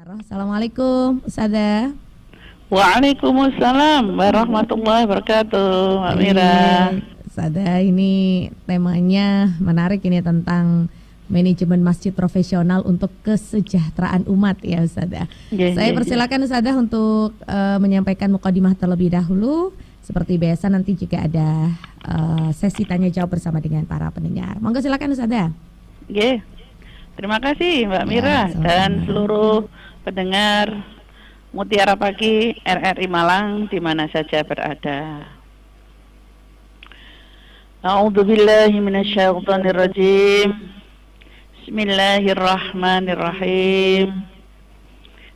Assalamualaikum, Ustazah. Waalaikumsalam warahmatullahi wabarakatuh, Mbak Mira. Ustazah, ini temanya menarik ini tentang manajemen masjid profesional untuk kesejahteraan umat ya Ustazah. Saya persilakan Ustazah untuk menyampaikan mukadimah terlebih dahulu. Seperti biasa nanti juga ada sesi tanya jawab bersama dengan para pendengar. Monggo silakan Ustazah. Terima kasih Mbak Mira dan seluruh pendengar Mutiara Pagi RRI Malang di mana saja berada. A'udzubillahi minasyaitonirrajim. Bismillahirrahmanirrahim.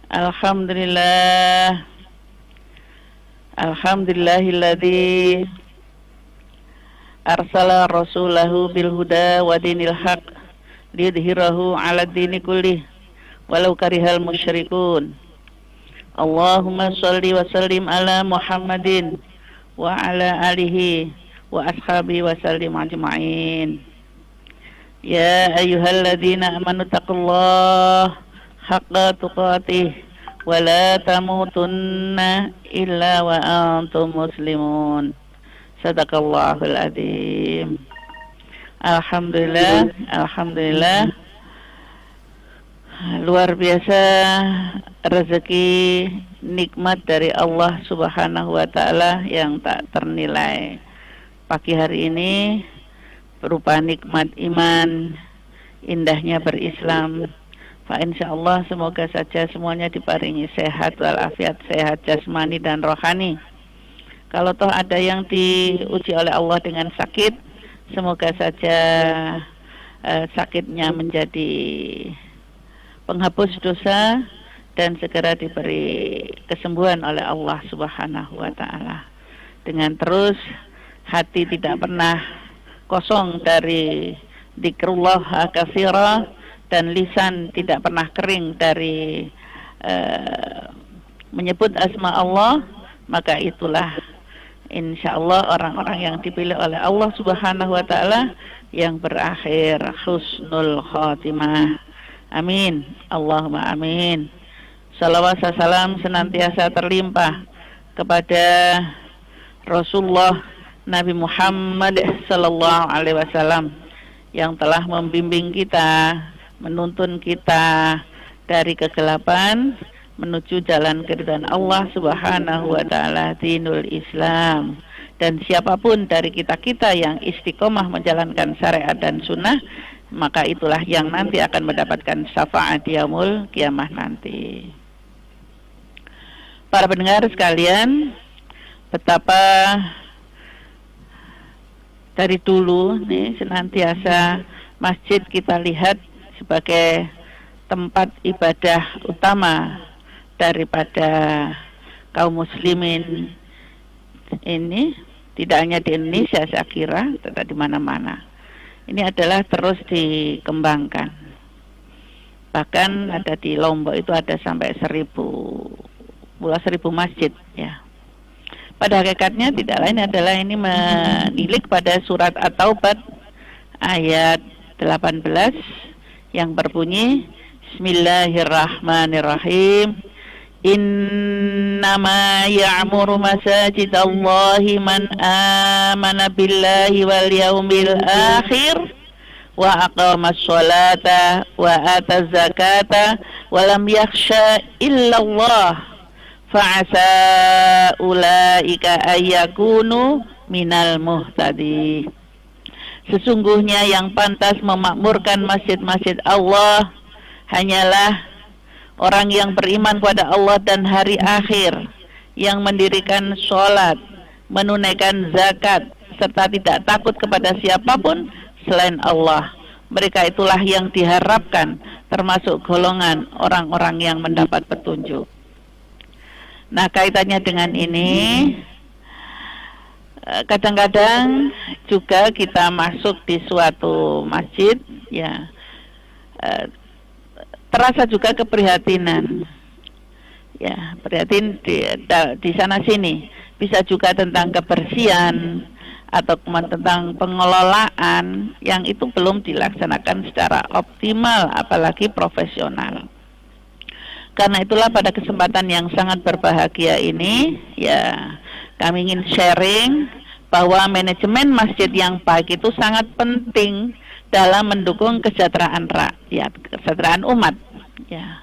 Alhamdulillahilladzi arsala rasulahu bil huda wa dinil haq liyudhhirahu 'ala dini kullih walau karihal musyrikun. Allahumma shalli wa sallim ala Muhammadin wa ala alihi wa ashabi wa sallim ajma'in. Ya ayyuhalladzina amanu taqullaha haqqa tuqatih wa la tamutunna illa wa antum muslimun. Sadaqallahul adzim. Alhamdulillah luar biasa rezeki nikmat dari Allah Subhanahu wa taala yang tak ternilai. Pagi hari ini berupa nikmat iman, indahnya berislam. Fa insyaallah semoga saja semuanya diparingi sehat walafiat, sehat jasmani dan rohani. Kalau toh ada yang diuji oleh Allah dengan sakit, semoga saja sakitnya menjadi penghapus dosa dan segera diberi kesembuhan oleh Allah Subhanahu wa taala. Dengan terus hati tidak pernah kosong dari dzikrullah katsira dan lisan tidak pernah kering dari menyebut asma Allah, maka itulah insyaallah orang-orang yang dipilih oleh Allah Subhanahu wa taala yang berakhir husnul khotimah. Amin. Allahumma amin. Salawat salam senantiasa terlimpah kepada Rasulullah Nabi Muhammad sallallahu alaihi wasallam yang telah membimbing kita, menuntun kita dari kegelapan menuju jalan keridhaan Allah Subhanahu wa taala, dinul Islam. Dan siapapun dari kita-kita yang istiqomah menjalankan syariat dan sunnah, maka itulah yang nanti akan mendapatkan syafaat yaumul kiamah nanti. Para pendengar sekalian, betapa dari dulu nih senantiasa masjid kita lihat sebagai tempat ibadah utama daripada kaum muslimin ini, tidak hanya di Indonesia saya kira, tetapi di mana-mana. Ini adalah terus dikembangkan. Bahkan ada di Lombok itu ada sampai 1000 masjid ya. Pada hakikatnya tidak lain adalah ini menilik pada surat At-Taubah ayat 18 yang berbunyi Bismillahirrahmanirrahim. Innama ya'muru masajidallahi man amana billahi wal yaumil akhir wa aqamas sholata wa ataz zakata wa lam yakhsha illallah fa'asa ulaika ayyakunu minal muhtadi. Sesungguhnya yang pantas memakmurkan masjid-masjid Allah hanyalah orang yang beriman kepada Allah dan hari akhir, yang mendirikan sholat, menunaikan zakat, serta tidak takut kepada siapapun selain Allah. Mereka itulah yang diharapkan termasuk golongan orang-orang yang mendapat petunjuk. Nah, kaitannya dengan ini, kadang-kadang juga kita masuk di suatu masjid, ya, terasa juga keprihatinan, ya, prihatin di sana sini. Bisa juga tentang kebersihan atau tentang pengelolaan yang itu belum dilaksanakan secara optimal, apalagi profesional. Karena itulah pada kesempatan yang sangat berbahagia ini, ya kami ingin sharing bahwa manajemen masjid yang baik itu sangat penting dalam mendukung kesejahteraan rakyat, kesejahteraan umat. Ya,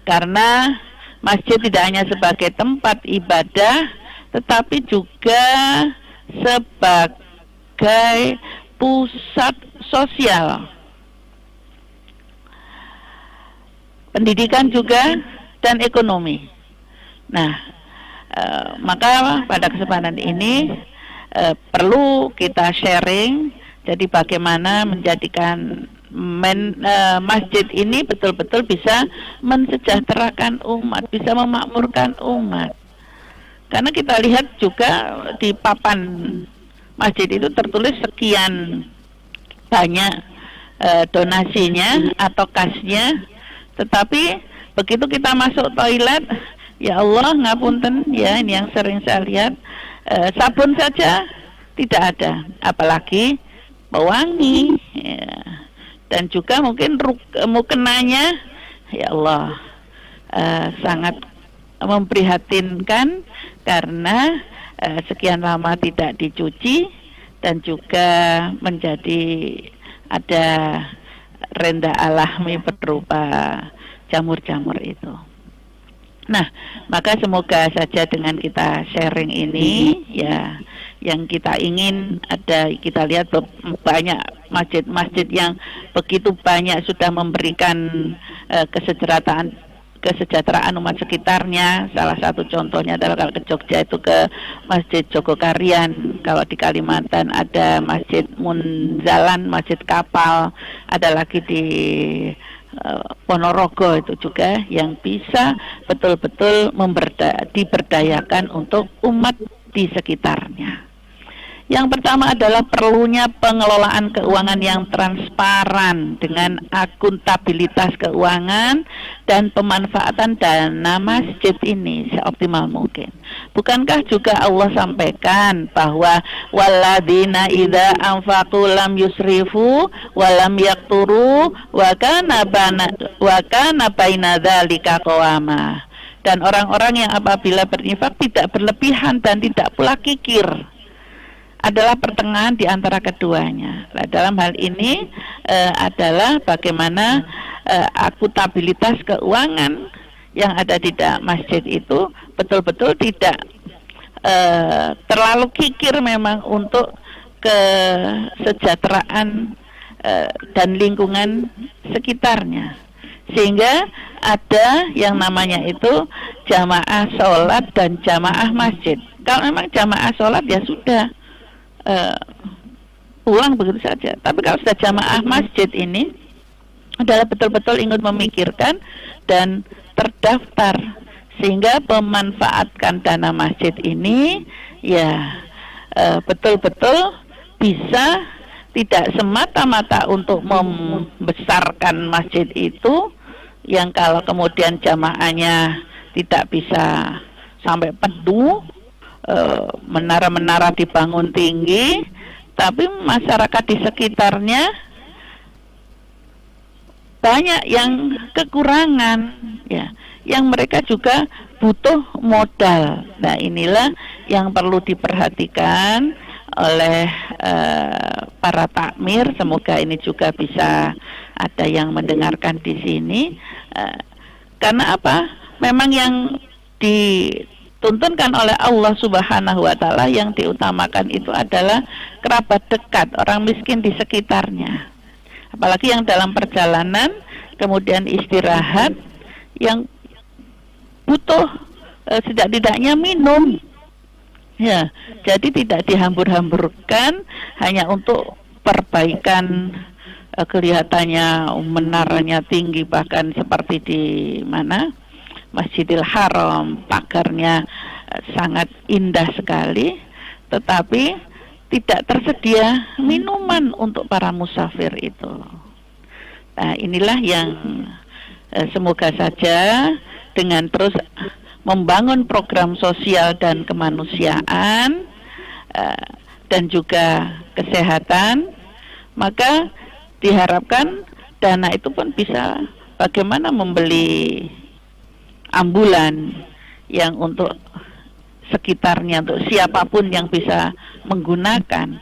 karena masjid tidak hanya sebagai tempat ibadah, tetapi juga sebagai pusat sosial, pendidikan juga, dan ekonomi. Nah, maka pada kesempatan ini perlu kita sharing, jadi bagaimana menjadikan masjid ini betul-betul bisa mensejahterakan umat, bisa memakmurkan umat. Karena kita lihat juga di papan masjid itu tertulis sekian banyak donasinya atau kasnya, tetapi begitu kita masuk toilet, ya Allah ngapunten ya, ini yang sering saya lihat, sabun saja tidak ada, apalagi pewangi ya. Dan juga mungkin mukenanya, ya Allah, sangat memprihatinkan karena sekian lama tidak dicuci dan juga menjadi ada renda alami berupa jamur-jamur itu. Nah, maka semoga saja dengan kita sharing ini, ya, yang kita ingin ada, kita lihat banyak masjid-masjid yang begitu banyak sudah memberikan kesejahteraan umat sekitarnya. Salah satu contohnya adalah kalau ke Jogja itu ke Masjid Jogokarian, kalau di Kalimantan ada Masjid Munzalan, Masjid Kapal, ada lagi di Ponorogo itu juga yang bisa betul-betul diberdayakan untuk umat di sekitarnya. Yang pertama adalah perlunya pengelolaan keuangan yang transparan dengan akuntabilitas keuangan dan pemanfaatan dana masjid ini seoptimal mungkin. Bukankah juga Allah sampaikan bahwa walladzina idza anfaqu lam yusrifu wa lam yaqturu wa kana baina dzalika qawama. Dan orang-orang yang apabila berinfak tidak berlebihan dan tidak pula kikir, adalah pertengahan di antara keduanya. Nah, dalam hal ini adalah bagaimana akuntabilitas keuangan yang ada di masjid itu betul-betul tidak terlalu kikir memang untuk kesejahteraan dan lingkungan sekitarnya. Sehingga ada yang namanya itu jamaah sholat dan jamaah masjid. Kalau memang jamaah sholat ya sudah, pulang begitu saja. Tapi kalau sudah jamaah masjid ini adalah betul-betul ingin memikirkan dan terdaftar, sehingga memanfaatkan dana masjid ini ya betul-betul bisa tidak semata-mata untuk membesarkan masjid itu, yang kalau kemudian jamaahnya tidak bisa sampai penuh, menara-menara dibangun tinggi, tapi masyarakat di sekitarnya banyak yang kekurangan, ya, yang mereka juga butuh modal. Nah, inilah yang perlu diperhatikan oleh para takmir. Semoga ini juga bisa ada yang mendengarkan di sini, karena apa? Memang yang dituntunkan oleh Allah Subhanahu wa Ta'ala, yang diutamakan itu adalah kerabat dekat, orang miskin di sekitarnya. Apalagi yang dalam perjalanan kemudian istirahat, yang butuh setidak-tidaknya minum. Ya, jadi tidak dihambur-hamburkan hanya untuk perbaikan kelihatannya menaranya tinggi, bahkan seperti di mana Masjidil Haram, pagarnya sangat indah sekali, tetapi tidak tersedia minuman untuk para musafir itu. Nah, inilah yang semoga saja dengan terus membangun program sosial dan kemanusiaan dan juga kesehatan, maka diharapkan dana itu pun bisa bagaimana membeli ambulan yang untuk sekitarnya, untuk siapapun yang bisa menggunakan.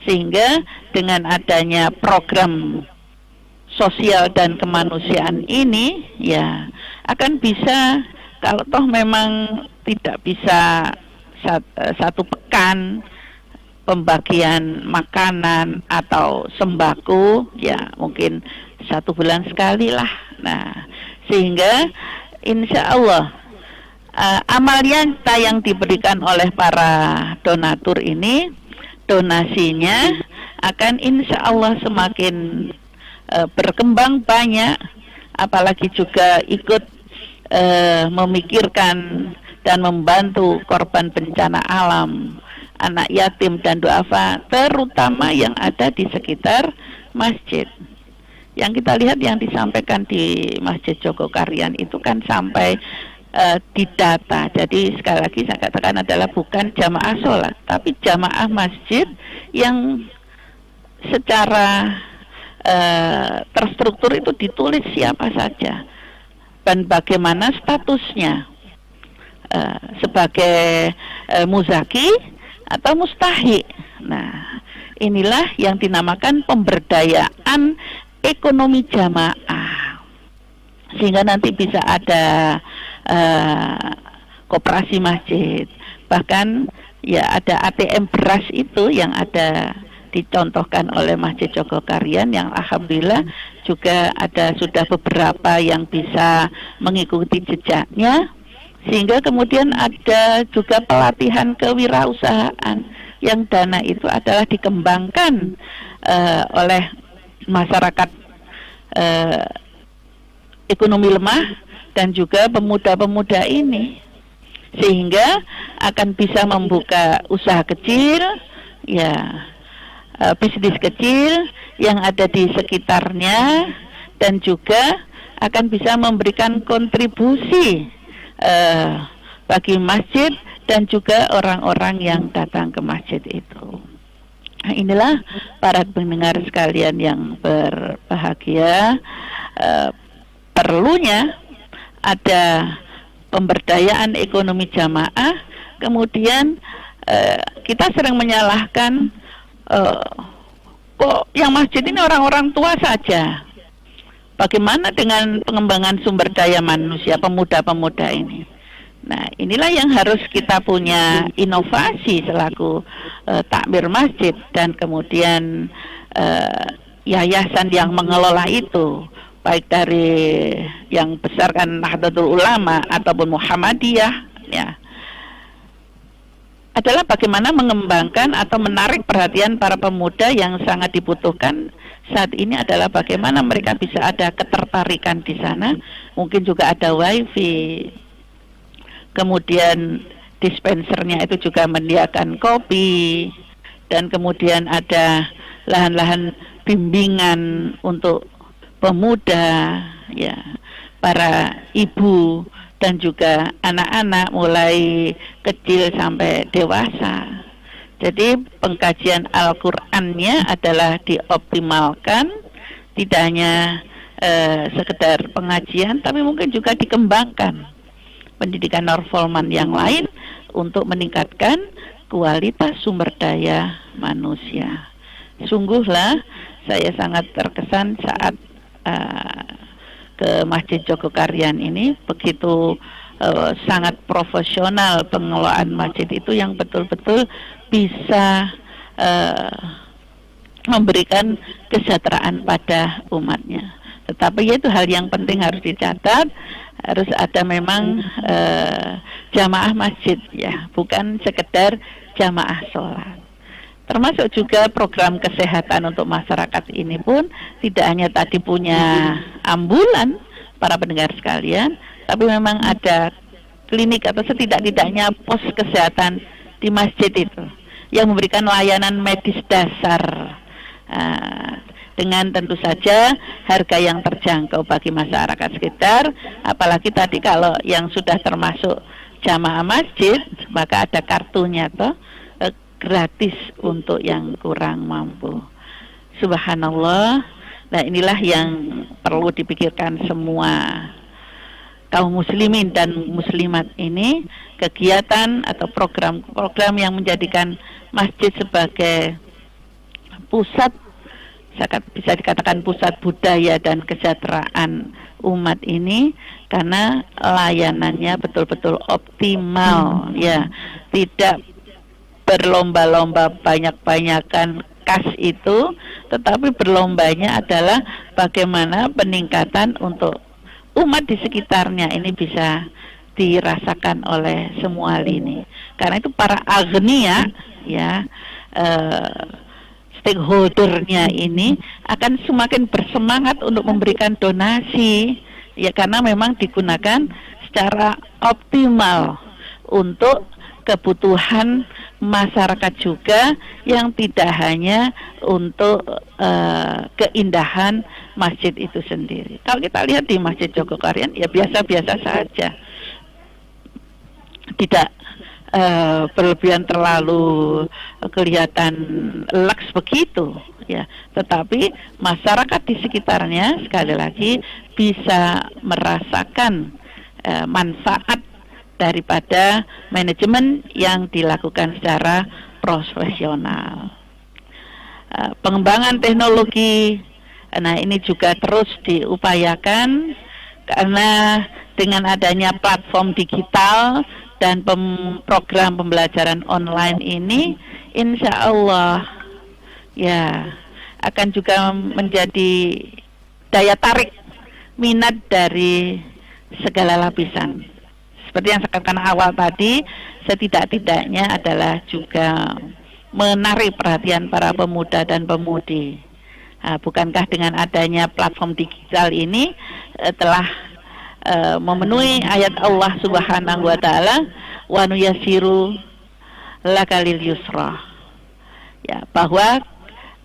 Sehingga dengan adanya program sosial dan kemanusiaan ini, ya akan bisa, kalau toh memang tidak bisa satu pekan pembagian makanan atau sembako, ya mungkin 1 bulan sekali lah. Nah, sehingga insya Allah amal yang diberikan oleh para donatur ini, donasinya akan insya Allah semakin berkembang banyak, apalagi juga ikut memikirkan dan membantu korban bencana alam, anak yatim dan duafa, terutama yang ada di sekitar masjid. Yang kita lihat yang disampaikan di Masjid Jogokarian itu kan sampai didata. Jadi sekali lagi saya katakan adalah bukan jamaah sholat, tapi jamaah masjid yang secara terstruktur itu ditulis siapa saja dan bagaimana statusnya, sebagai muzaki atau mustahi. Nah, inilah yang dinamakan pemberdayaan ekonomi jamaah, sehingga nanti bisa ada koperasi masjid, bahkan ya ada ATM beras itu yang ada dicontohkan oleh Masjid Jogokarian, yang alhamdulillah juga ada sudah beberapa yang bisa mengikuti jejaknya, sehingga kemudian ada juga pelatihan kewirausahaan yang dana itu adalah dikembangkan oleh masyarakat ekonomi lemah dan juga pemuda-pemuda ini, sehingga akan bisa membuka usaha kecil, ya bisnis kecil yang ada di sekitarnya, dan juga akan bisa memberikan kontribusi bagi masjid dan juga orang-orang yang datang ke masjid itu. Nah, inilah para pendengar sekalian yang berbahagia, perlunya ada pemberdayaan ekonomi jamaah. Kemudian kita sering menyalahkan kok yang masjid ini orang-orang tua saja. Bagaimana dengan pengembangan sumber daya manusia, pemuda-pemuda ini? Nah, inilah yang harus kita punya inovasi selaku takmir masjid, dan kemudian yayasan yang mengelola itu, baik dari yang besar kan Nahdlatul Ulama ataupun Muhammadiyah, ya, adalah bagaimana mengembangkan atau menarik perhatian para pemuda yang sangat dibutuhkan saat ini, adalah bagaimana mereka bisa ada ketertarikan di sana. Mungkin juga ada wifi, kemudian dispensernya itu juga menyediakan kopi, dan kemudian ada lahan-lahan bimbingan untuk pemuda, ya, para ibu dan juga anak-anak mulai kecil sampai dewasa. Jadi pengkajian Al-Qur'annya adalah dioptimalkan, tidak hanya sekedar pengajian, tapi mungkin juga dikembangkan pendidikan non-formal yang lain untuk meningkatkan kualitas sumber daya manusia. Sungguhlah saya sangat terkesan saat ke Masjid Jogokarian ini, begitu sangat profesional pengelolaan masjid itu, yang betul-betul bisa memberikan kesejahteraan pada umatnya. Tetapi itu hal yang penting harus dicatat, harus ada memang jamaah masjid, ya, bukan sekedar jamaah sholat. Termasuk juga program kesehatan untuk masyarakat ini pun tidak hanya tadi punya ambulan para pendengar sekalian, tapi memang ada klinik atau setidak-tidaknya pos kesehatan di masjid itu yang memberikan layanan medis dasar, dengan tentu saja harga yang terjangkau bagi masyarakat sekitar. Apalagi tadi kalau yang sudah termasuk jamaah masjid, maka ada kartunya toh, gratis untuk yang kurang mampu. Subhanallah. Nah, inilah yang perlu dipikirkan semua kaum muslimin dan muslimat ini, kegiatan atau program-program yang menjadikan masjid sebagai pusat, bisa dikatakan pusat budaya dan kesejahteraan umat ini, karena layanannya betul-betul optimal, ya, tidak berlomba-lomba banyak-banyakan kas itu, tetapi berlombanya adalah bagaimana peningkatan untuk umat di sekitarnya ini bisa dirasakan oleh semua lini. Karena itu para agnia, ya, stakeholdernya ini akan semakin bersemangat untuk memberikan donasi, ya, karena memang digunakan secara optimal untuk kebutuhan masyarakat juga, yang tidak hanya untuk keindahan masjid itu sendiri. Kalau kita lihat di Masjid Jogokarian, ya biasa-biasa saja, tidak berlebihan terlalu kelihatan laks begitu, ya, tetapi masyarakat di sekitarnya sekali lagi bisa merasakan manfaat daripada manajemen yang dilakukan secara profesional. Pengembangan teknologi, nah ini juga terus diupayakan, karena dengan adanya platform digital dan program pembelajaran online ini, insya Allah, ya, akan juga menjadi daya tarik minat dari segala lapisan. Seperti yang saya katakan awal tadi, setidak-tidaknya adalah juga menarik perhatian para pemuda dan pemudi. Bukankah dengan adanya platform digital ini telah memenuhi ayat Allah Subhanahu wa taala, wa nuyasiru lakalil yusra, ya, bahwa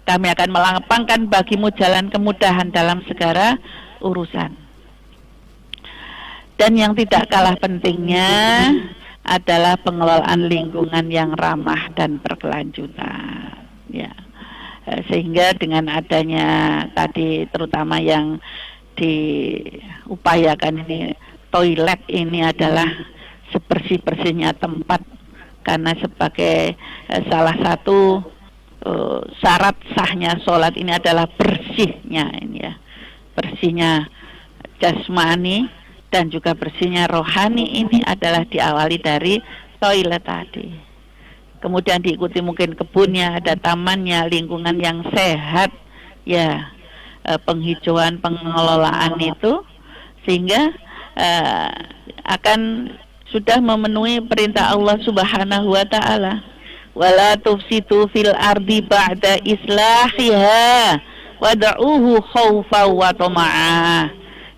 kami akan melapangkan bagimu jalan kemudahan dalam segala urusan. Dan yang tidak kalah pentingnya adalah pengelolaan lingkungan yang ramah dan berkelanjutan, ya. Sehingga dengan adanya tadi, terutama yang diupayakan ini, toilet ini adalah sebersih-bersihnya tempat, karena sebagai salah satu syarat sahnya sholat ini adalah bersihnya ini, ya, bersihnya jasmani dan juga bersihnya rohani ini adalah diawali dari toilet tadi. Kemudian diikuti mungkin kebunnya, ada tamannya, lingkungan yang sehat, ya, penghijauan, pengelolaan itu, sehingga akan sudah memenuhi perintah Allah Subhanahu wa taala, wala tufsidu fil ardi ba'da islahiha wad'uhu khaufa wa tama'ah,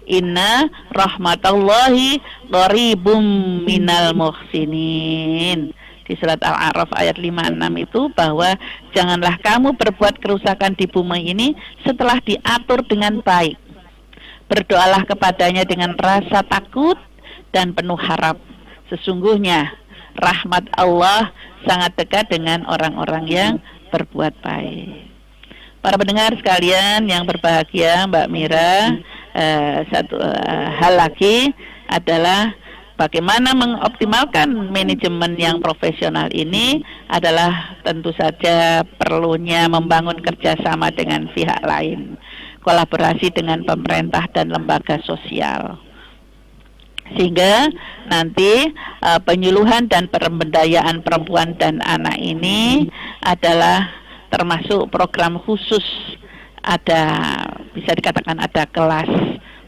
inna rahmatallahi qaribum minal muhsinin. Di surat Al-A'raf ayat 56 itu, bahwa janganlah kamu berbuat kerusakan di bumi ini setelah diatur dengan baik. Berdoalah kepadanya dengan rasa takut dan penuh harap. Sesungguhnya rahmat Allah sangat dekat dengan orang-orang yang berbuat baik. Para pendengar sekalian yang berbahagia, Mbak Mira, satu hal lagi adalah bagaimana mengoptimalkan manajemen yang profesional ini adalah tentu saja perlunya membangun kerjasama dengan pihak lain, kolaborasi dengan pemerintah dan lembaga sosial, sehingga nanti penyuluhan dan pemberdayaan perempuan dan anak ini adalah termasuk program khusus. Ada, bisa dikatakan ada kelas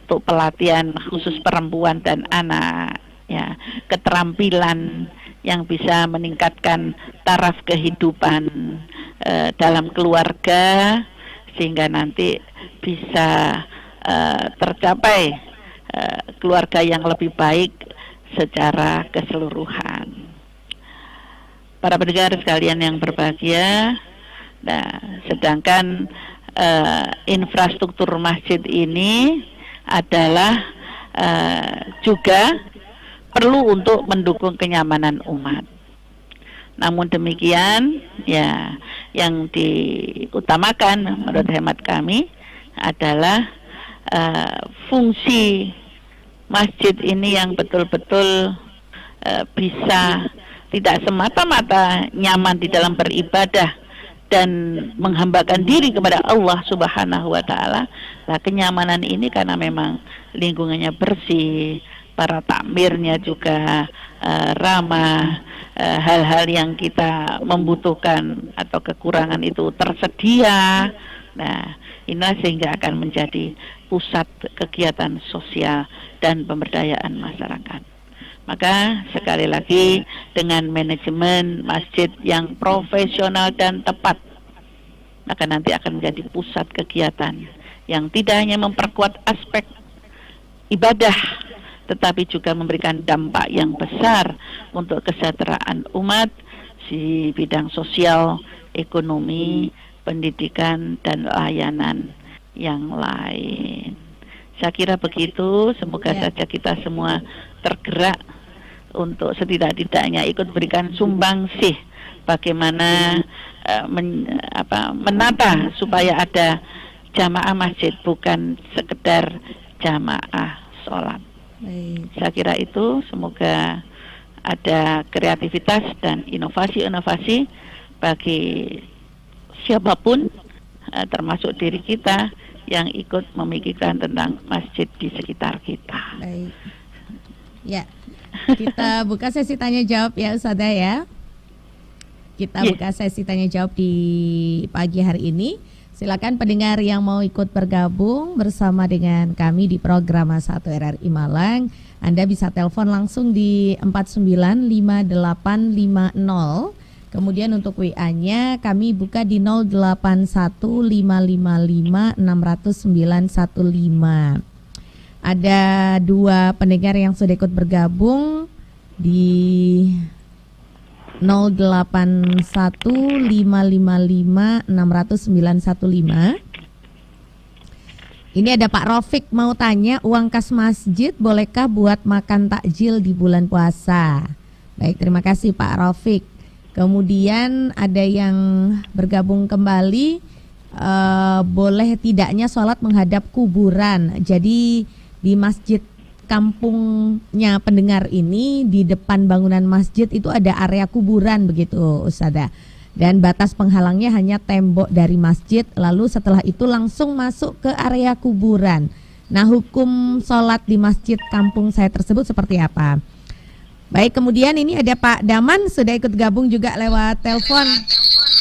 untuk pelatihan khusus perempuan dan anak, ya, keterampilan yang bisa meningkatkan taraf kehidupan dalam keluarga, sehingga nanti bisa tercapai keluarga yang lebih baik secara keseluruhan. Para pendengar sekalian yang berbahagia, nah, sedangkan infrastruktur masjid ini adalah juga perlu untuk mendukung kenyamanan umat. Namun demikian, ya, yang diutamakan menurut hemat kami adalah fungsi masjid ini yang betul-betul bisa tidak semata-mata nyaman di dalam beribadah dan menghambakan diri kepada Allah Subhanahu wa taala. Nah, kenyamanan ini karena memang lingkungannya bersih, para takmirnya juga ramah, hal-hal yang kita membutuhkan atau kekurangan itu tersedia. Nah, inilah sehingga akan menjadi pusat kegiatan sosial dan pemberdayaan masyarakat. Maka sekali lagi dengan manajemen masjid yang profesional dan tepat, maka nanti akan menjadi pusat kegiatan yang tidak hanya memperkuat aspek ibadah, tetapi juga memberikan dampak yang besar untuk kesejahteraan umat di bidang sosial, ekonomi, pendidikan, dan layanan yang lain. Saya kira begitu, semoga saja kita semua tergerak untuk setidak-tidaknya ikut berikan sumbangsih bagaimana menata supaya ada jamaah masjid, bukan sekedar jamaah sholat. Saya kira itu, semoga ada kreativitas dan inovasi-inovasi bagi siapapun, termasuk diri kita yang ikut memikirkan tentang masjid di sekitar kita. Baik. Ya, kita buka sesi tanya jawab ya Ustadzah ya. Kita buka sesi tanya jawab di pagi hari ini. Silakan pendengar yang mau ikut bergabung bersama dengan kami di program 1 RRI Malang. Anda bisa telepon langsung di 495850. Kemudian untuk WA-nya kami buka di 081555600915. Ada 2 pendengar yang sudah ikut bergabung di 081555600915. Ini ada Pak Rofik mau tanya, uang kas masjid bolehkah buat makan takjil di bulan puasa? Baik, terima kasih Pak Rofik. Kemudian ada yang bergabung kembali, boleh tidaknya sholat menghadap kuburan. Jadi di masjid kampungnya pendengar ini, di depan bangunan masjid itu ada area kuburan begitu Ustadzah. Dan batas penghalangnya hanya tembok dari masjid, lalu setelah itu langsung masuk ke area kuburan. Nah, hukum sholat di masjid kampung saya tersebut seperti apa? Baik, kemudian ini ada Pak Daman sudah ikut gabung juga lewat telepon.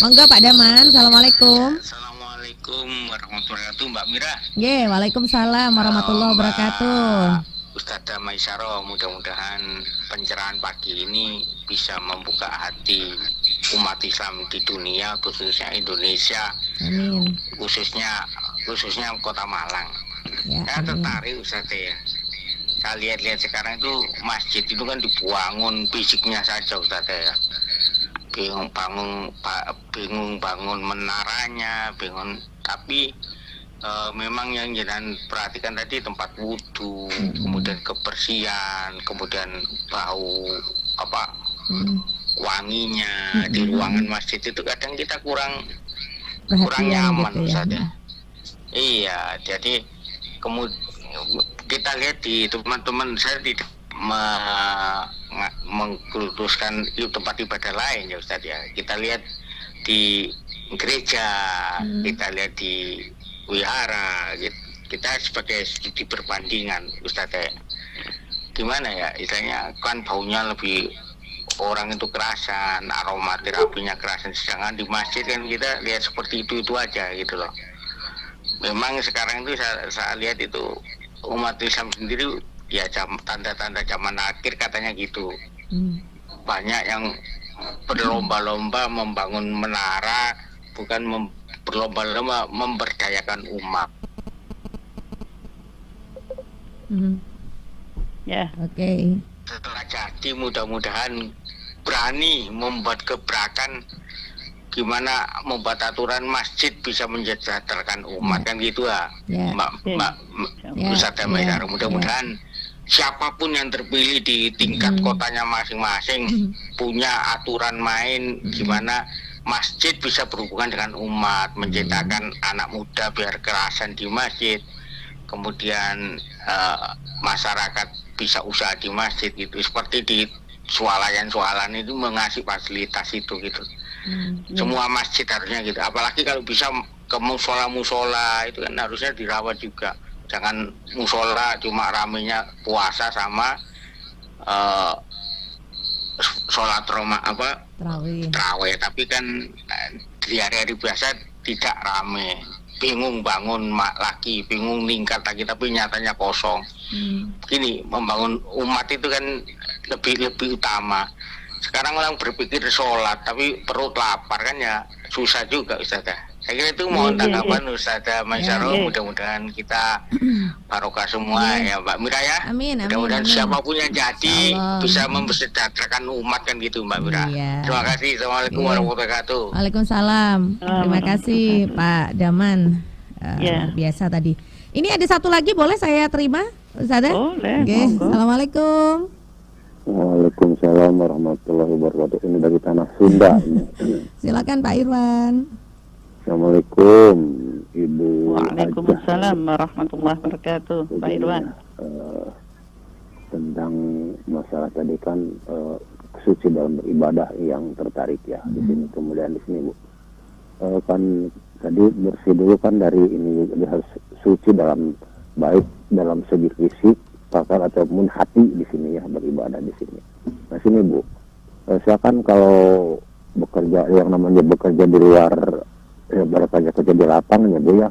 Monggo Pak Daman, Assalamualaikum. Assalamualaikum warahmatullahi wabarakatuh, Mbak Mira. Waalaikumsalam warahmatullahi wabarakatuh. Ustadzah Maisaro, mudah-mudahan pencerahan pagi ini bisa membuka hati umat Islam di dunia, khususnya Indonesia. Amin. Khususnya Kota Malang. Ya, saya tertarik Ustadzah ya. Saya lihat-lihat sekarang itu masjid itu kan dibangun fisiknya saja Ustadzah ya. Bingung bangun menaranya, tapi memang yang jangan perhatikan tadi tempat wudhu, kemudian kebersihan, kemudian bau wanginya di ruangan masjid itu kadang kita kurang nyaman gitu ya. Saja. Iya, jadi kemudian kita lihat di teman-teman saya tidak mengkultuskan tempat ibadah lain ya Ustaz ya. Kita lihat di gereja, kita lihat di wihara, kita sebagai studi perbandingan Ustaz ya. Gimana ya, istilahnya kan baunya lebih, orang itu kerasan, aromaterapinya kerasan, sedangkan di masjid kan kita lihat seperti itu aja gitu loh. Memang sekarang itu saya lihat itu umat Islam sendiri ya tanda-tanda zaman akhir katanya gitu. Banyak yang berlomba-lomba membangun menara, bukan berlomba-lomba memberdayakan umat. Ya, oke. Setelah jadi mudah-mudahan berani membuat gebrakan gimana membuat aturan masjid bisa mensejahterakan umat, kan gitu Mbak Ustadzah Maisaro. Mudah-mudahan siapapun yang terpilih di tingkat kotanya masing-masing punya aturan main gimana masjid bisa berhubungan dengan umat, menciptakan anak muda biar kerasan di masjid, kemudian masyarakat bisa usaha di masjid gitu, seperti di swalayan itu mengasih fasilitas itu gitu. Semua masjid harusnya gitu, apalagi kalau bisa ke musola itu kan harusnya dirawat juga. Jangan musola cuma ramenya puasa sama sholat terawih, tapi kan di hari-hari biasa tidak rame, bingung bangun lagi, bingung ningkat lagi, tapi nyatanya kosong. Begini, membangun umat itu kan lebih utama. Sekarang orang berpikir sholat tapi perut lapar kan ya susah juga Ustazah. Saya kira itu mohon tanggapan Ustazah Maisaroh. Mudah-mudahan kita barokah semua ya Mbak Mira ya. Amin. Mudah-mudahan siapapun yang jadi bisa memsejahterakan umat kan gitu Mbak Mira. Terima kasih. Assalamualaikum warahmatullahi wabarakatuh. Waalaikumsalam. Terima kasih Pak Daman. Biasa tadi. Ini ada satu lagi, boleh saya terima Ustazah? Boleh. Assalamualaikum. Waalaikumsalam warahmatullahi wabarakatuh. Ini dari tanah Sunda. Silakan Pak Irwan. Assalamualaikum Ibu. Waalaikumsalam warahmatullahi wabarakatuh. Pak Irwan. Tentang masalah tadi kan suci dalam beribadah yang tertarik ya di sini. Kemudian di sini Bu, kan tadi bersih dulu kan dari ini, jadi harus suci dalam baik dalam segi fisik, pakar ataupun hati di sini ya, beribadah di sini. Nah sini Bu, saya kan kalau bekerja yang namanya bekerja di luar, kerja di lapangan ya Bu ya,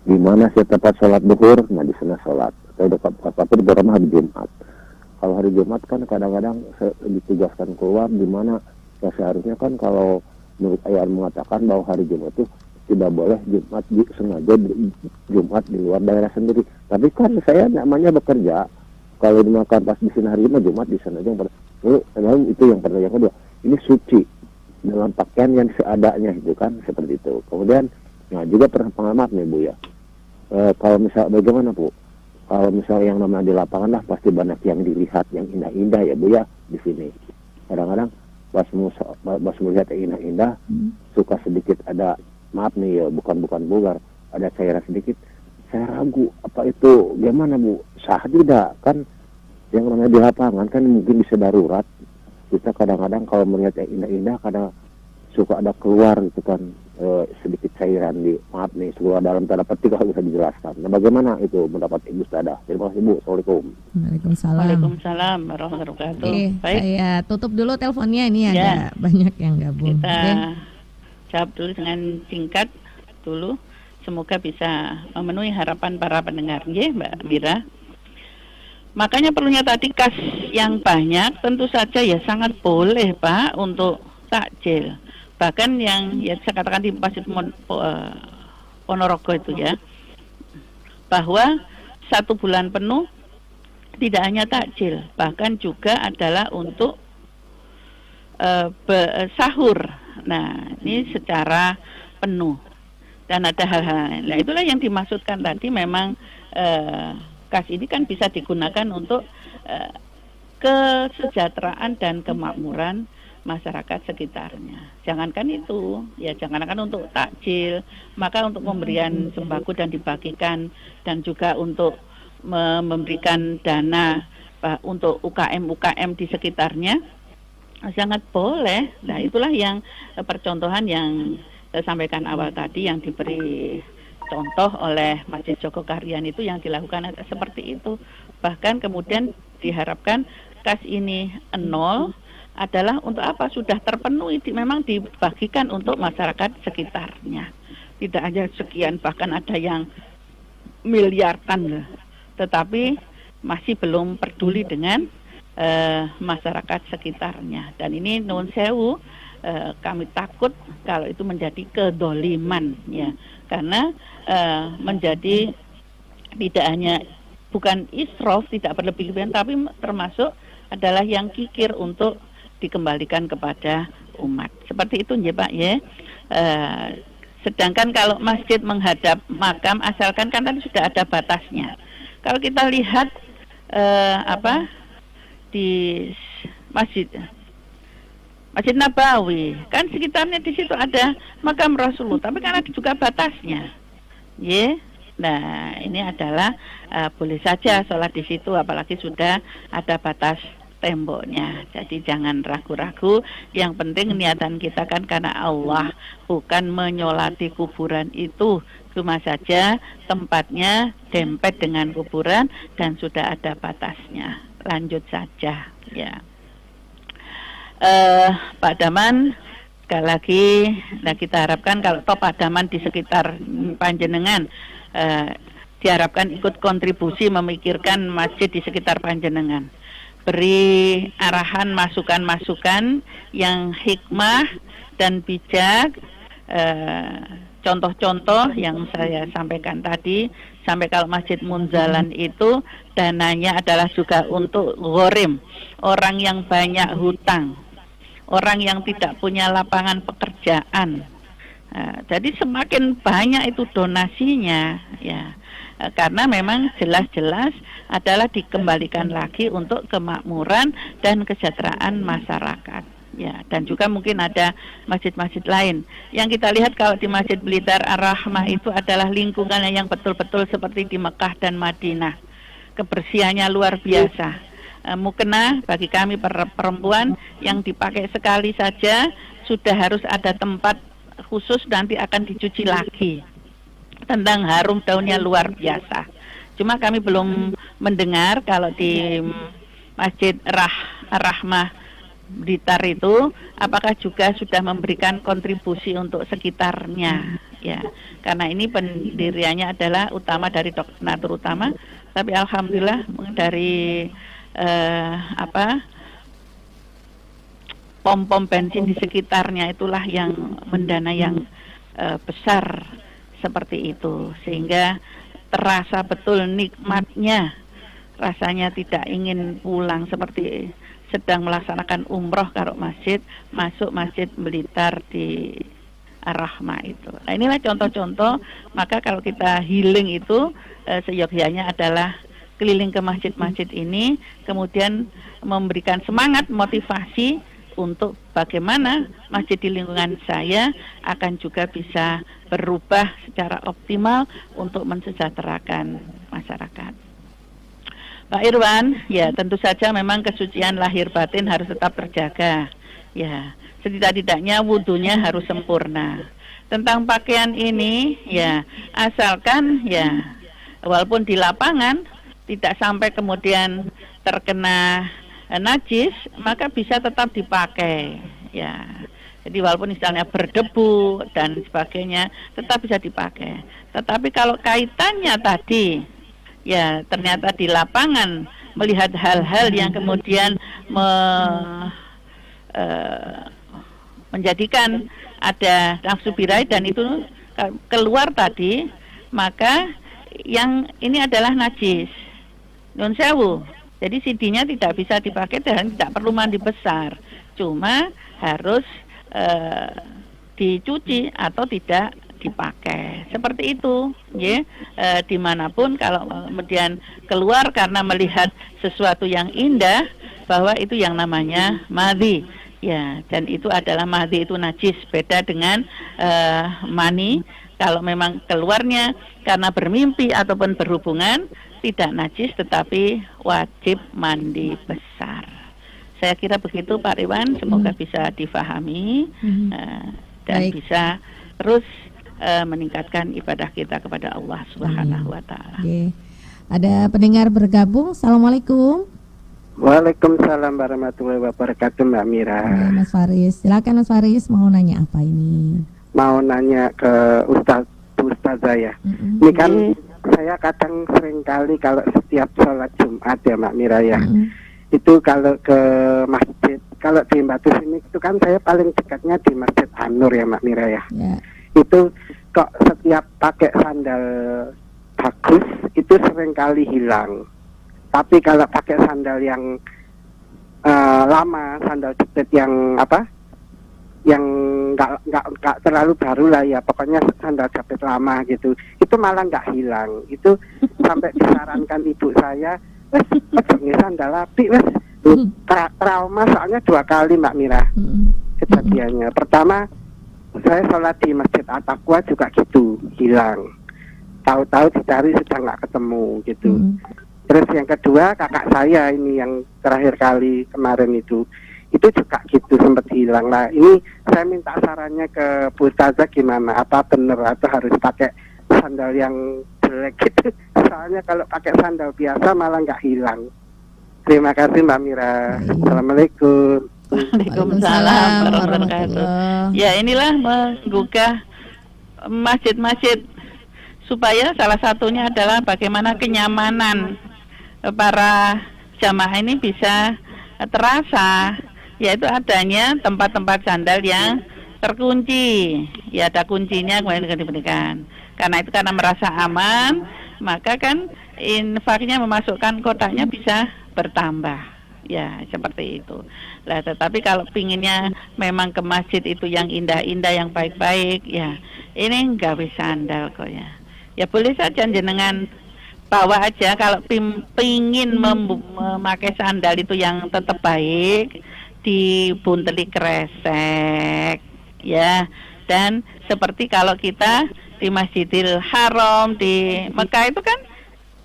di mana saya tempat sholat duhur, nah di sana sholat. Saya dekat tapi di rumah hari Jumat. Kalau hari Jumat kan kadang-kadang saya ditugaskan keluar, di mana ya seharusnya kan kalau menurut ayat mengatakan bahwa hari Jumat itu tidak boleh Jumat sengaja Jumat di luar daerah sendiri. Tapi kan saya namanya bekerja, kalau dimakan pas di sini hari Jumat di sana aja. Itu yang pertama. Yang kedua, ini suci dalam pakaian yang seadanya itu kan seperti itu. Kemudian, nah juga pernah pengalaman nih Bu ya. Kalau misal bagaimana Bu? Kalau misal yang namanya di lapangan lah pasti banyak yang dilihat yang indah-indah ya Bu ya di sini. Kadang-kadang pas melihat yang indah-indah suka sedikit ada, maaf nih ya, bukan vulgar, ada cairan sedikit. Saya ragu apa itu gimana Bu? Sah tidak kan? Yang namanya di lapangan kan mungkin bisa darurat. Kita kadang-kadang kalau melihat yang indah-indah kadang suka ada keluar gitu kan sedikit cairan di, maaf nih, keluar dalam tanda petik kalau bisa dijelaskan. Nah bagaimana itu mendapat Ibu Ustazah? Terima kasih Bu. Assalamualaikum. Waalaikumsalam warahmatullahi wabarakatuh. Baik. Saya tutup dulu teleponnya, ini ada banyak yang gabung. Kita jawab dulu dengan singkat dulu. Semoga bisa memenuhi harapan para pendengar, Mbak Mira. Makanya perlunya tadi kas yang banyak, tentu saja ya sangat boleh Pak untuk takjil. Bahkan yang ya saya katakan di Masjid Ponorogo itu ya, bahwa 1 bulan penuh tidak hanya takjil, bahkan juga adalah untuk sahur. Nah ini secara penuh. Dan ada hal-hal lain. Nah, itulah yang dimaksudkan tadi, memang kas ini kan bisa digunakan untuk kesejahteraan dan kemakmuran masyarakat sekitarnya. Jangankan itu, ya jangankan untuk takjil, maka untuk pemberian sembako dan dibagikan, dan juga untuk memberikan dana untuk UKM di sekitarnya, sangat boleh. Nah itulah yang percontohan yang saya sampaikan awal tadi, yang diberi contoh oleh Masjid Jogokarian itu, yang dilakukan seperti itu. Bahkan kemudian diharapkan kas ini 0 adalah untuk apa? Sudah terpenuhi, memang dibagikan untuk masyarakat sekitarnya. Tidak hanya sekian, bahkan ada yang miliaran, tetapi masih belum peduli dengan masyarakat sekitarnya. Dan ini nun sewu, kami takut kalau itu menjadi kedoliman ya, karena menjadi tidak hanya bukan israf, tidak berlebih-lebihan, tapi termasuk adalah yang kikir untuk dikembalikan kepada umat. Seperti itu ya Pak ya. Sedangkan kalau masjid menghadap makam, asalkan kan tadi sudah ada batasnya. Kalau kita lihat di Masjid Nabawi, kan sekitarnya di situ ada makam Rasulullah, tapi kan ada juga batasnya. Nah, ini adalah boleh saja sholat di situ, apalagi sudah ada batas temboknya. Jadi jangan ragu-ragu. Yang penting niatan kita kan karena Allah, bukan menyolati kuburan itu. Cuma saja tempatnya dempet dengan kuburan dan sudah ada batasnya. Lanjut saja, ya. Pak Daman, sekali lagi, nah kita harapkan kalau toh Pak Daman di sekitar panjenengan, diharapkan ikut kontribusi memikirkan masjid di sekitar panjenengan. Beri arahan masukan-masukan yang hikmah dan bijak, contoh-contoh yang saya sampaikan tadi, sampai kalau Masjid Munzalan itu dananya adalah juga untuk ghorim, orang yang banyak hutang, orang yang tidak punya lapangan pekerjaan. Jadi semakin banyak itu donasinya, ya, karena memang jelas-jelas adalah dikembalikan lagi untuk kemakmuran dan kesejahteraan masyarakat. Ya, dan juga mungkin ada masjid-masjid lain. Yang kita lihat kalau di Masjid Blitar Ar-Rahmah itu adalah lingkungannya yang betul-betul seperti di Mekah dan Madinah. Kebersihannya luar biasa. Mukena bagi kami perempuan yang dipakai sekali saja sudah harus ada tempat khusus, nanti akan dicuci lagi. Tentang harum daunnya luar biasa. Cuma kami belum mendengar kalau di Masjid Rahmah Blitar itu apakah juga sudah memberikan kontribusi untuk sekitarnya, ya. Karena ini pendiriannya adalah utama dari donatur utama, tapi alhamdulillah dari pom-pom bensin di sekitarnya itulah yang mendana yang besar seperti itu, sehingga terasa betul nikmatnya, rasanya tidak ingin pulang, seperti sedang melaksanakan umroh kalau masuk Masjid Blitar di Ar-Rahmah itu. Nah, inilah contoh-contoh. Maka kalau kita healing itu seyogyanya adalah keliling ke masjid-masjid ini, kemudian memberikan semangat, motivasi untuk bagaimana masjid di lingkungan saya akan juga bisa berubah secara optimal untuk mensejahterakan masyarakat. Pak Irwan, ya tentu saja memang kesucian lahir batin harus tetap terjaga. Ya, setidak-tidaknya wudunya harus sempurna. Tentang pakaian ini, ya asalkan ya walaupun di lapangan tidak sampai kemudian terkena najis, maka bisa tetap dipakai, ya. Jadi walaupun misalnya berdebu dan sebagainya, tetap bisa dipakai. Tetapi kalau kaitannya tadi, ya ternyata di lapangan melihat hal-hal yang kemudian menjadikan ada nafsu birahi dan itu keluar tadi, maka yang ini adalah najis. Nun sewu. Jadi CD-nya tidak bisa dipakai dan tidak perlu mandi besar, cuma harus dicuci atau tidak dipakai. Seperti itu, ya. Dimanapun kalau kemudian keluar karena melihat sesuatu yang indah, bahwa itu yang namanya madhi, ya. Dan itu adalah madhi itu najis, beda dengan mani. Kalau memang keluarnya karena bermimpi ataupun berhubungan, tidak najis tetapi wajib mandi besar. Saya kira begitu Pak Irwan, semoga bisa difahami dan baik, bisa terus meningkatkan ibadah kita kepada Allah Subhanahu wa taala. Ada pendengar bergabung. Assalamualaikum. Waalaikumsalam warahmatullahi wabarakatuh, Mbak Mira. Mas Faris, silakan Mas Faris, mau nanya apa ini? Mau nanya ke Ustazah ya. Ini kan saya kadang sering kali kalau setiap sholat Jumat ya Mbak Mira ya, itu kalau ke masjid, kalau di Batu sini itu kan saya paling dekatnya di Masjid An-Nur ya Mbak Mira ya. Itu kok setiap pakai sandal bagus itu sering kali hilang. Tapi kalau pakai sandal yang lama, sandal jepit yang yang nggak terlalu baru lah ya, pokoknya sandal jepit lama gitu, itu malah nggak hilang. Itu sampai disarankan ibu saya, wes pejengnya sandal api, wes trauma soalnya 2 kali Mbak Mira kejadiannya. Pertama saya sholat di Masjid At-Taqwa juga gitu, hilang. tahu-tahu dicari sudah nggak ketemu gitu. Terus yang kedua kakak saya ini yang terakhir kali kemarin itu juga gitu sempat hilang. Nah ini saya minta sarannya ke Bu Ustazah gimana, apa bener atau harus pakai sandal yang jelek gitu, soalnya kalau pakai sandal biasa malah nggak hilang. Terima kasih Mbak Mira. Assalamualaikum. Waalaikumsalam warahmatullahi wabarakatuh. Ya inilah menggugah masjid-masjid supaya salah satunya adalah bagaimana kenyamanan para jamaah ini bisa terasa, yaitu adanya tempat-tempat sandal yang terkunci, ya ada kuncinya kemudian diberikan. Karena itu karena merasa aman, maka kan infaknya memasukkan kotaknya bisa bertambah, ya seperti itu. Lah tetapi kalau pinginnya memang ke masjid itu yang indah-indah, yang baik-baik, ya ini nggak bisa sandal kok ya. Ya boleh saja jenengan bawa aja kalau pingin memakai sandal itu yang tetap baik, dibunteli kresek, ya. Dan seperti kalau kita di Masjidil Haram di Mekah itu kan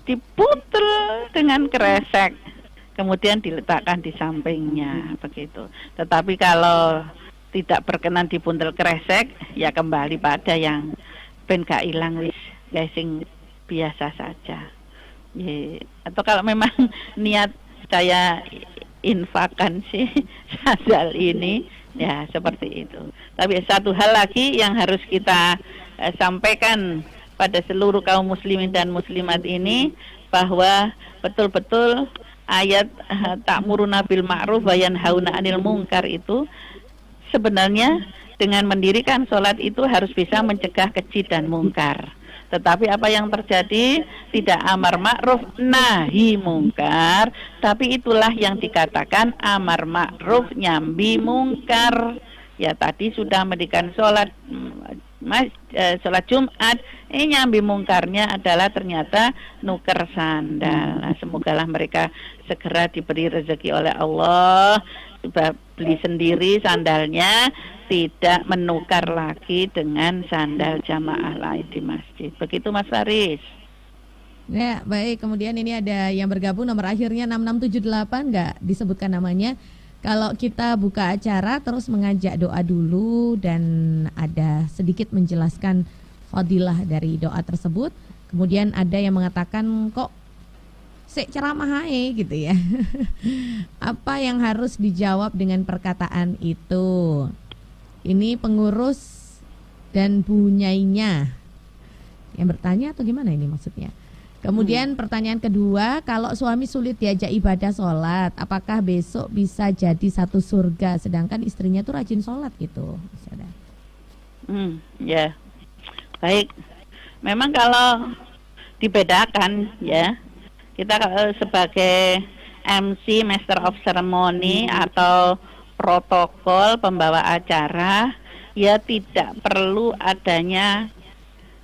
diputer dengan kresek, kemudian diletakkan di sampingnya begitu. Tetapi kalau tidak berkenan dibuntel kresek, ya kembali pada yang ben gak ilang wis sing biasa saja. Atau kalau memang niat saya infakan sih sandal ini, ya seperti itu. Tapi satu hal lagi yang harus kita sampaikan pada seluruh kaum muslimin dan muslimat ini, bahwa betul-betul ayat ta'muruna bil ma'ruf wa yanhauna 'anil munkar itu sebenarnya dengan mendirikan sholat itu harus bisa mencegah keji dan mungkar. Tetapi apa yang terjadi tidak amar ma'ruf nahi mungkar, tapi itulah yang dikatakan amar ma'ruf nyambi mungkar. Ya tadi sudah mendirikan sholat sholat Jumat, nyambi mungkarnya adalah ternyata nuker sandal. Nah, semogalah mereka segera diberi rezeki oleh Allah, beli sendiri sandalnya, tidak menukar lagi dengan sandal jamaah lain di masjid. Begitu Mas Faris. Ya baik, kemudian ini ada yang bergabung nomor akhirnya 6678, nggak disebutkan namanya. Kalau kita buka acara terus mengajak doa dulu dan ada sedikit menjelaskan fadilah dari doa tersebut. Kemudian ada yang mengatakan kok ceramah ae gitu ya. Apa yang harus dijawab dengan perkataan itu? Ini pengurus dan bunyainya yang bertanya atau gimana ini maksudnya? Kemudian pertanyaan kedua, kalau suami sulit diajak ibadah sholat, apakah besok bisa jadi satu surga sedangkan istrinya tuh rajin sholat gitu? Ya, baik. Memang kalau dibedakan ya, kita sebagai MC Master of Ceremony atau protokol pembawa acara, ya tidak perlu adanya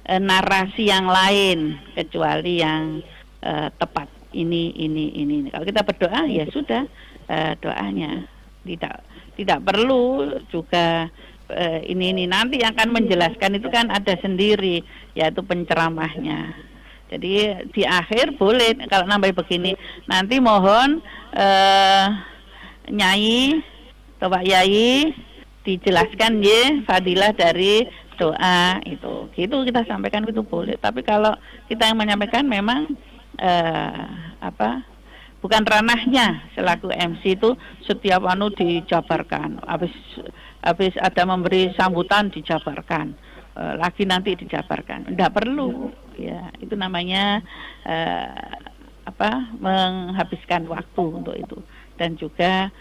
narasi yang lain kecuali yang tepat ini. Kalau kita berdoa ya sudah doanya, tidak perlu juga ini nanti yang akan menjelaskan itu kan ada sendiri, yaitu penceramahnya. Jadi di akhir boleh kalau nambah begini, nanti mohon Nyai atau Pak Yai dijelaskan ya fadilah dari doa itu, gitu kita sampaikan itu boleh. Tapi kalau kita yang menyampaikan memang bukan ranahnya selaku MC itu setiap dijabarkan, habis ada memberi sambutan dijabarkan, lagi nanti dijabarkan, tidak perlu ya. Itu namanya menghabiskan waktu untuk itu, dan juga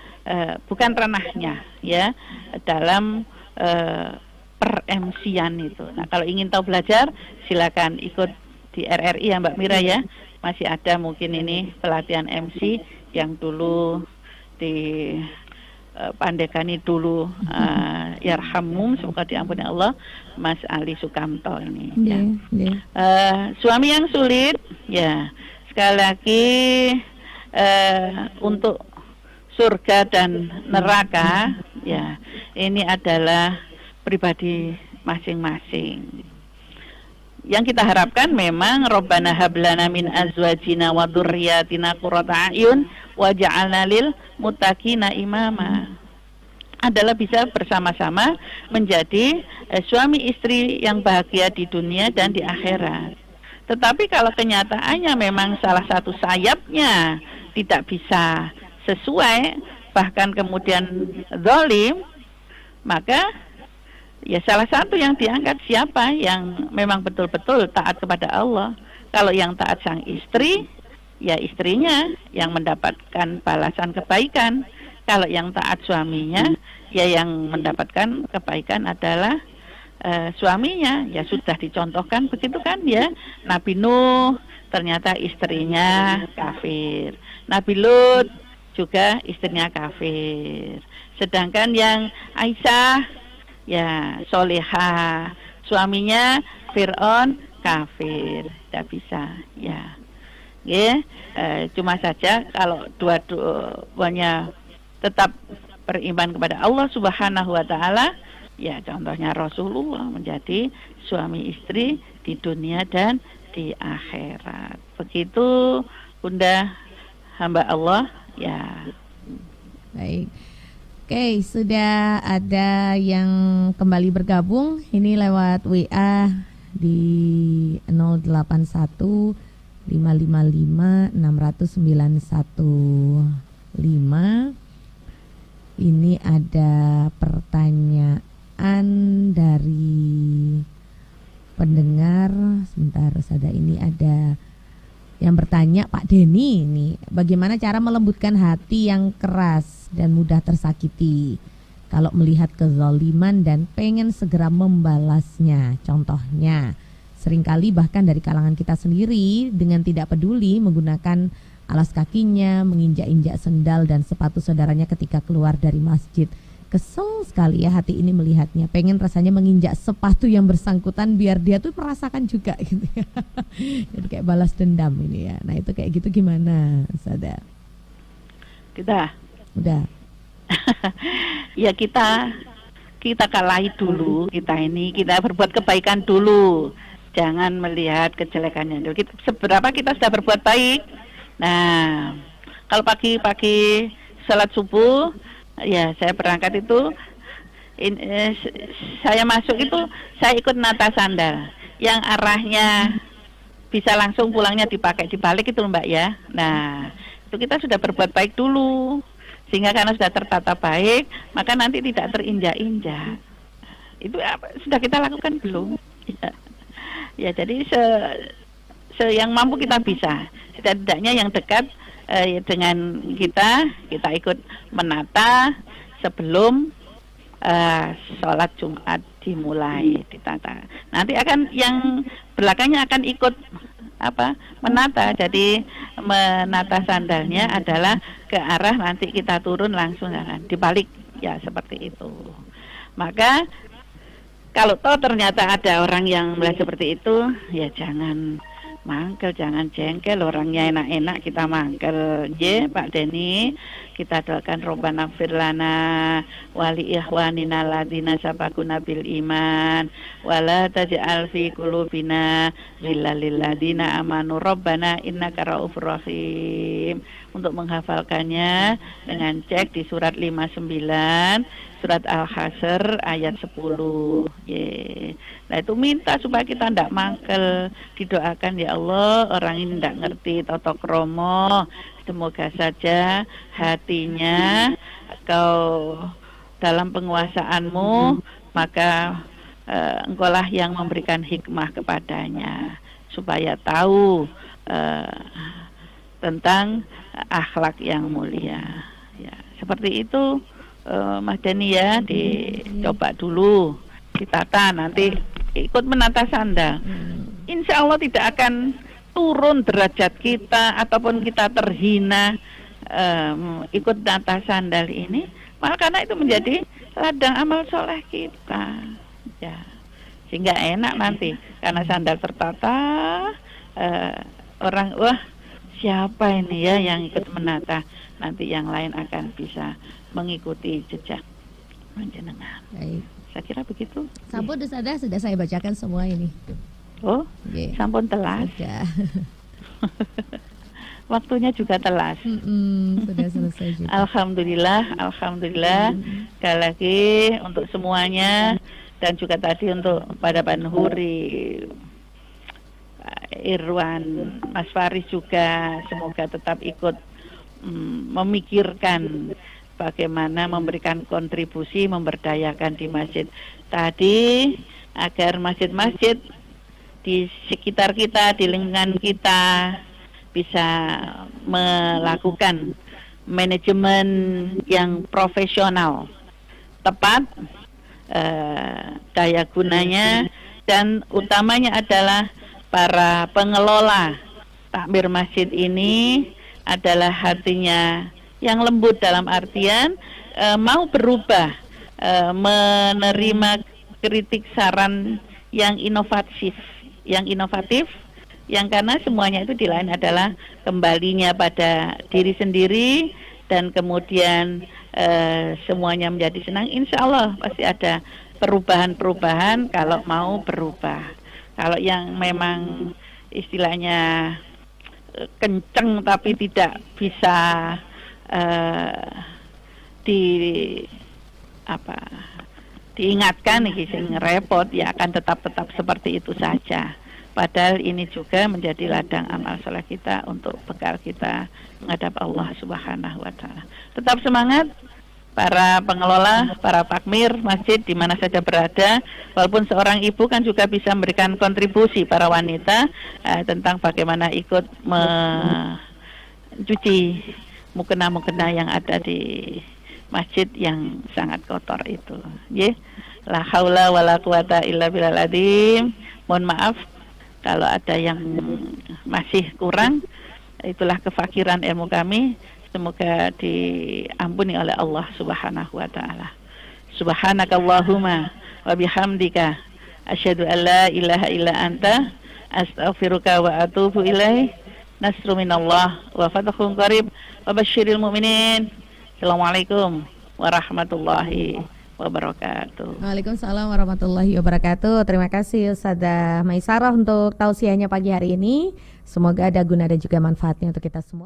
bukan ranahnya ya dalam per-MC-an itu. Nah, kalau ingin tahu belajar, silakan ikut di RRI ya Mbak Mira ya. Masih ada mungkin ini pelatihan MC yang dulu di Pandegani dulu yarhamum, semoga diampuni Allah, Mas Ali Sukamto ini ya. Suami yang sulit ya, sekali lagi untuk surga dan neraka ya, ini adalah pribadi masing-masing. yang kita harapkan memang Rabbana hablana min azwajina wa dzurriyyatina qurrata a'yun waj'alna lil muttaqina imama, adalah bisa bersama-sama menjadi suami istri yang bahagia di dunia dan di akhirat. Tetapi kalau kenyataannya memang salah satu sayapnya tidak bisa sesuai, bahkan kemudian zalim, maka ya salah satu yang diangkat siapa yang memang betul-betul taat kepada Allah. Kalau yang taat sang istri, ya istrinya yang mendapatkan balasan kebaikan. Kalau yang taat suaminya, ya yang mendapatkan kebaikan adalah suaminya. Ya sudah dicontohkan begitu kan ya. Nabi Nuh ternyata istrinya kafir. Nabi Lut juga istrinya kafir. Sedangkan yang Aisyah ya solehah, suaminya Fir'aun kafir, tidak bisa ya. Cuma saja kalau dua-duanya tetap beriman kepada Allah Subhanahu wa taala, ya contohnya Rasulullah menjadi suami istri di dunia dan di akhirat. Begitu Bunda hamba Allah ya. Baik. Oke, sudah ada yang kembali bergabung. Ini lewat WA di 081 555 60915. Ini ada pertanyaan dari pendengar. Sebentar, ada ini ada yang bertanya, Pak Denny, ini bagaimana cara melembutkan hati yang keras dan mudah tersakiti kalau melihat kezaliman dan pengen segera membalasnya. Contohnya, seringkali bahkan dari kalangan kita sendiri dengan tidak peduli menggunakan alas kakinya, menginjak-injak sendal dan sepatu saudaranya ketika keluar dari masjid. Kesel sekali ya hati ini melihatnya, pengen rasanya menginjak sepatu yang bersangkutan biar dia tuh merasakan juga gitu ya. Jadi kayak balas dendam ini ya. Nah itu kayak gitu gimana, Sada? Udah. Ya kita kalahi dulu, kita berbuat kebaikan dulu. Jangan melihat kejelekannya dulu. Seberapa kita sudah berbuat baik. Nah, kalau pagi-pagi salat subuh, ya saya berangkat itu, saya masuk itu saya ikut nata sandal yang arahnya bisa langsung pulangnya dipakai dibalik itu Mbak ya. Nah itu kita sudah berbuat baik dulu, sehingga karena sudah tertata baik maka nanti tidak terinjak-injak. Itu sudah kita lakukan belum? Ya jadi yang mampu kita bisa, setidaknya yang dekat dengan kita ikut menata sebelum sholat Jumat dimulai ditata. Nanti akan yang belakangnya akan ikut menata. Jadi menata sandalnya adalah ke arah nanti kita turun langsung dibalik ya seperti itu. Maka kalau toh ternyata ada orang yang mulai seperti itu, ya jangan mangkel, jangan jengkel, orangnya enak-enak kita mangkel. Pak Denny, kita doakan Robbana firlana wali ikhwanina ladina sabaquna bil iman wala taj'al fi qulubina ghillal lil ladina amanu Robbana innaka raufur rahim. Untuk menghafalkannya dengan cek di surat 59 surat Al-Hasr ayat 10. Nah itu minta supaya kita tidak mangkel, didoakan ya Allah orang ini tidak ngerti toto kromo, semoga saja hatinya Kau dalam penguasaanmu, maka Engkaulah yang memberikan hikmah kepadanya supaya tahu tentang akhlak yang mulia. Ya, seperti itu Mas Denny ya, dicoba dulu, ditata, nanti ikut menata sandal. Insya Allah tidak akan turun derajat kita ataupun kita terhina ikut nata sandal ini, malah karena itu menjadi ladang amal soleh kita ya, sehingga enak nanti karena sandal tertata, orang wah siapa ini ya yang ikut menata, nanti yang lain akan bisa mengikuti jejak panjenengan. Baik. Saya kira begitu. Sampun sudah saya bacakan semua ini. Oh, sampun telas. Waktunya juga telas. Sudah selesai juga. Alhamdulillah. Sekali lagi untuk semuanya, dan juga tadi untuk pada Pak Nuhuri, Pak Irwan, Mas Faris juga, semoga tetap ikut memikirkan bagaimana memberikan kontribusi memberdayakan di masjid tadi, agar masjid-masjid di sekitar kita, di lingkungan kita bisa melakukan manajemen yang profesional, tepat, daya gunanya, dan utamanya adalah para pengelola takmir masjid ini adalah hatinya yang lembut, dalam artian mau berubah, menerima kritik saran yang inovatif, yang karena semuanya itu di lain adalah kembalinya pada diri sendiri, dan kemudian semuanya menjadi senang. Insya Allah pasti ada perubahan-perubahan kalau mau berubah. Kalau yang memang istilahnya kenceng tapi tidak bisa diingatkan, sing repot, ya akan tetap seperti itu saja. Padahal ini juga menjadi ladang amal soleh kita untuk bekal kita menghadap Allah Subhanahu wa Ta'ala. Tetap semangat para pengelola, para takmir masjid di mana saja berada. Walaupun seorang ibu kan juga bisa memberikan kontribusi, para wanita, tentang bagaimana ikut mencuci mukena-mukena yang ada di masjid yang sangat kotor itu. La haula wala quwata illa billahil azim. Mohon maaf kalau ada yang masih kurang. Itulah kefakiran ilmu kami. Semoga diampuni oleh Allah Subhanahu wa Ta'ala. Subhanakallahumma wa bihamdika asyhadu an la ilaha illa anta astaghfiruka wa atubu ilaih. Nasru minallah wa fathun qarib wa basyiril mu'minin. Assalamualaikum warahmatullahi wabarakatuh. Waalaikumsalam warahmatullahi wabarakatuh. Terima kasih Ustazah Maisarah untuk tausiahnya pagi hari ini. Semoga ada guna dan juga manfaatnya untuk kita semua.